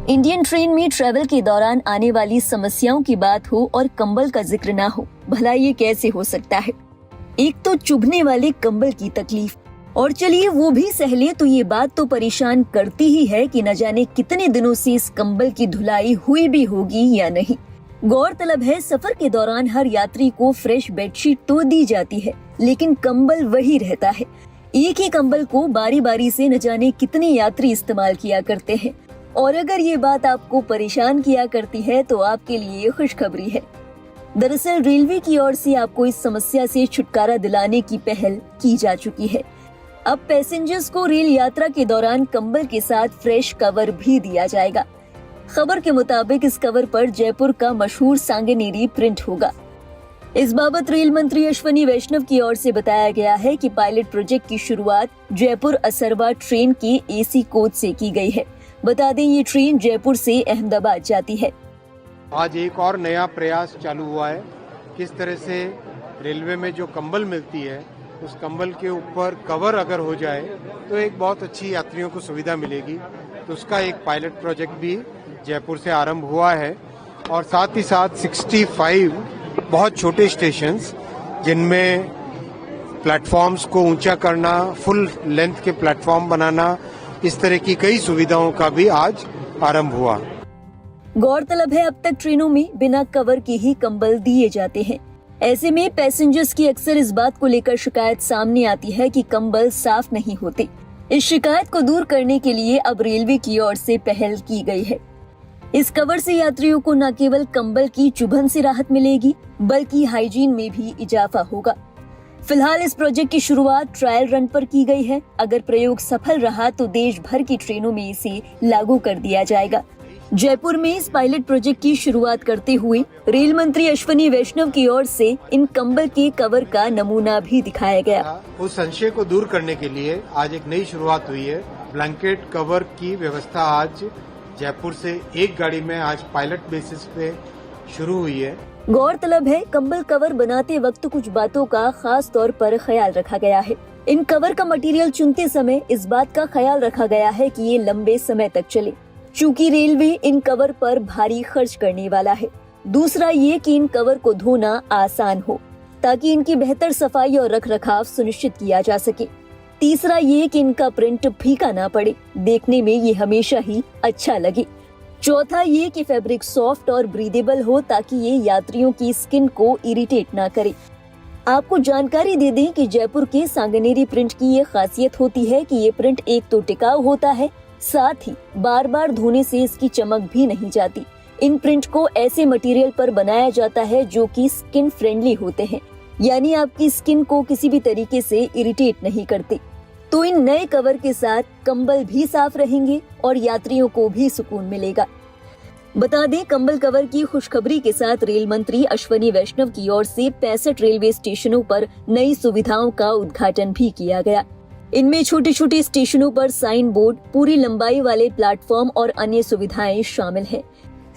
Indian train में travel के दौरान आने वाली समस्याओं की बात हो और कंबल का जिक्र ना हो, भला ये कैसे हो सकता है। एक तो चुभने वाले कंबल की तकलीफ, और चलिए वो भी सह लें तो ये बात तो परेशान करती ही है कि न जाने कितने दिनों से इस कंबल की धुलाई हुई भी होगी या नहीं। गौरतलब है, सफर के दौरान हर यात्री को फ्रेश बेडशीट तो दी जाती है, लेकिन कंबल वही रहता है। एक ही कंबल को बारी बारी से न जाने कितने यात्री इस्तेमाल किया करते हैं। और अगर ये बात आपको परेशान किया करती है तो आपके लिए खुशखबरी है। दरअसल रेलवे की ओर से आपको इस समस्या से छुटकारा दिलाने की पहल की जा चुकी है। अब पैसेंजर्स को रेल यात्रा के दौरान कंबल के साथ फ्रेश कवर भी दिया जाएगा। खबर के मुताबिक इस कवर पर जयपुर का मशहूर सांगनेरी प्रिंट होगा। इस बाबत रेल मंत्री अश्विनी वैष्णव की ओर से बताया गया है कि पायलट प्रोजेक्ट की शुरुआत जयपुर असरवा ट्रेन के एसी कोच से की गई है। बता दें, ये ट्रेन जयपुर से अहमदाबाद जाती है। आज एक और नया प्रयास चालू हुआ है। किस तरह से रेलवे में जो कंबल मिलती है उस कंबल के ऊपर कवर अगर हो जाए तो एक बहुत अच्छी यात्रियों को सुविधा मिलेगी। तो उसका एक पायलट प्रोजेक्ट भी जयपुर से आरंभ हुआ है और साथ ही साथ 65 बहुत छोटे स्टेशंस जिनमें प्लेटफॉर्म्स को ऊंचा करना, फुल लेंथ के प्लेटफॉर्म बनाना, इस तरह की कई सुविधाओं का भी आज आरंभ हुआ। गौरतलब है, अब तक ट्रेनों में बिना कवर के ही कंबल दिए जाते हैं। ऐसे में पैसेंजर्स की अक्सर इस बात को लेकर शिकायत सामने आती है कि कंबल साफ नहीं होते। इस शिकायत को दूर करने के लिए अब रेलवे की ओर से पहल की गई है। इस कवर से यात्रियों को न केवल कंबल की चुभन से राहत मिलेगी, बल्कि हाइजीन में भी इजाफा होगा। फिलहाल इस प्रोजेक्ट की शुरुआत ट्रायल रन पर की गई है। अगर प्रयोग सफल रहा तो देश भर की ट्रेनों में इसे लागू कर दिया जाएगा। जयपुर में इस पायलट प्रोजेक्ट की शुरुआत करते हुए रेल मंत्री अश्विनी वैष्णव की ओर से इन कंबल के कवर का नमूना भी दिखाया गया। उस संशय को दूर करने के लिए आज एक नई शुरुआत हुई है। ब्लैंकेट कवर की व्यवस्था आज जयपुर से एक गाड़ी में आज पायलट बेसिस पे शुरू हुई है। गौरतलब है, कंबल कवर बनाते वक्त कुछ बातों का खास तौर पर ख्याल रखा गया है। इन कवर का मटेरियल चुनते समय इस बात का ख्याल रखा गया है कि ये लंबे समय तक चले, चूँकि रेलवे इन कवर पर भारी खर्च करने वाला है। दूसरा ये कि इन कवर को धोना आसान हो, ताकि इनकी बेहतर सफाई और रखरखाव सुनिश्चित किया जा सके। तीसरा ये कि इनका प्रिंट फीका ना पड़े, देखने में ये हमेशा ही अच्छा लगे। चौथा ये कि फैब्रिक सॉफ्ट और ब्रीदेबल हो, ताकि ये यात्रियों की स्किन को इरिटेट ना करे। आपको जानकारी दे दें कि जयपुर के सांगनेरी प्रिंट की ये खासियत होती है कि ये प्रिंट एक तो टिकाऊ होता है, साथ ही बार बार धोने से इसकी चमक भी नहीं जाती। इन प्रिंट को ऐसे मटेरियल पर बनाया जाता है जो कि स्किन फ्रेंडली होते हैं, यानी आपकी स्किन को किसी भी तरीके से इरिटेट नहीं करते। तो इन नए कवर के साथ कंबल भी साफ रहेंगे और यात्रियों को भी सुकून मिलेगा। बता दें, कंबल कवर की खुशखबरी के साथ रेल मंत्री अश्विनी वैष्णव की ओर से 65 रेलवे स्टेशनों पर नई सुविधाओं का उद्घाटन भी किया गया। इनमें छोटे छोटे स्टेशनों पर साइन बोर्ड, पूरी लंबाई वाले प्लेटफॉर्म और अन्य सुविधाएं शामिल हैं।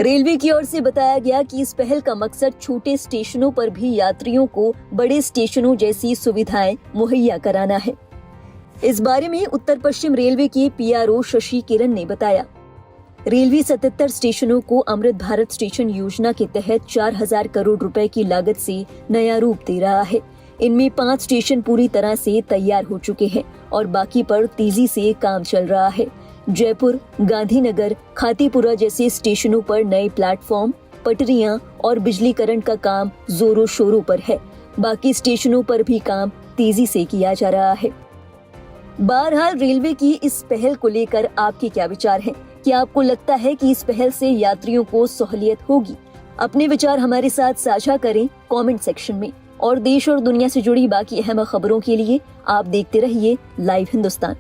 रेलवे की ओर से बताया गया कि इस पहल का मकसद छोटे स्टेशनों पर भी यात्रियों को बड़े स्टेशनों जैसी सुविधाएं मुहैया कराना है। इस बारे में उत्तर पश्चिम रेलवे के पीआरओ शशि किरण ने बताया, रेलवे 77 स्टेशनों को अमृत भारत स्टेशन योजना के तहत 4000 करोड़ रुपए की लागत से नया रूप दे रहा है। इनमें 5 स्टेशन पूरी तरह से तैयार हो चुके हैं और बाकी पर तेजी से काम चल रहा है। जयपुर, गांधीनगर, खातीपुरा जैसे स्टेशनों पर नए प्लेटफॉर्म, पटरियां और बिजलीकरण का काम जोरों शोरों पर है। बाकी स्टेशनों पर भी काम तेजी से किया जा रहा है। बहरहाल रेलवे की इस पहल को लेकर आपके क्या विचार हैं? क्या आपको लगता है कि इस पहल से यात्रियों को सहूलियत होगी? अपने विचार हमारे साथ साझा करें कमेंट सेक्शन में। और देश और दुनिया से जुड़ी बाकी अहम खबरों के लिए आप देखते रहिए लाइव हिंदुस्तान।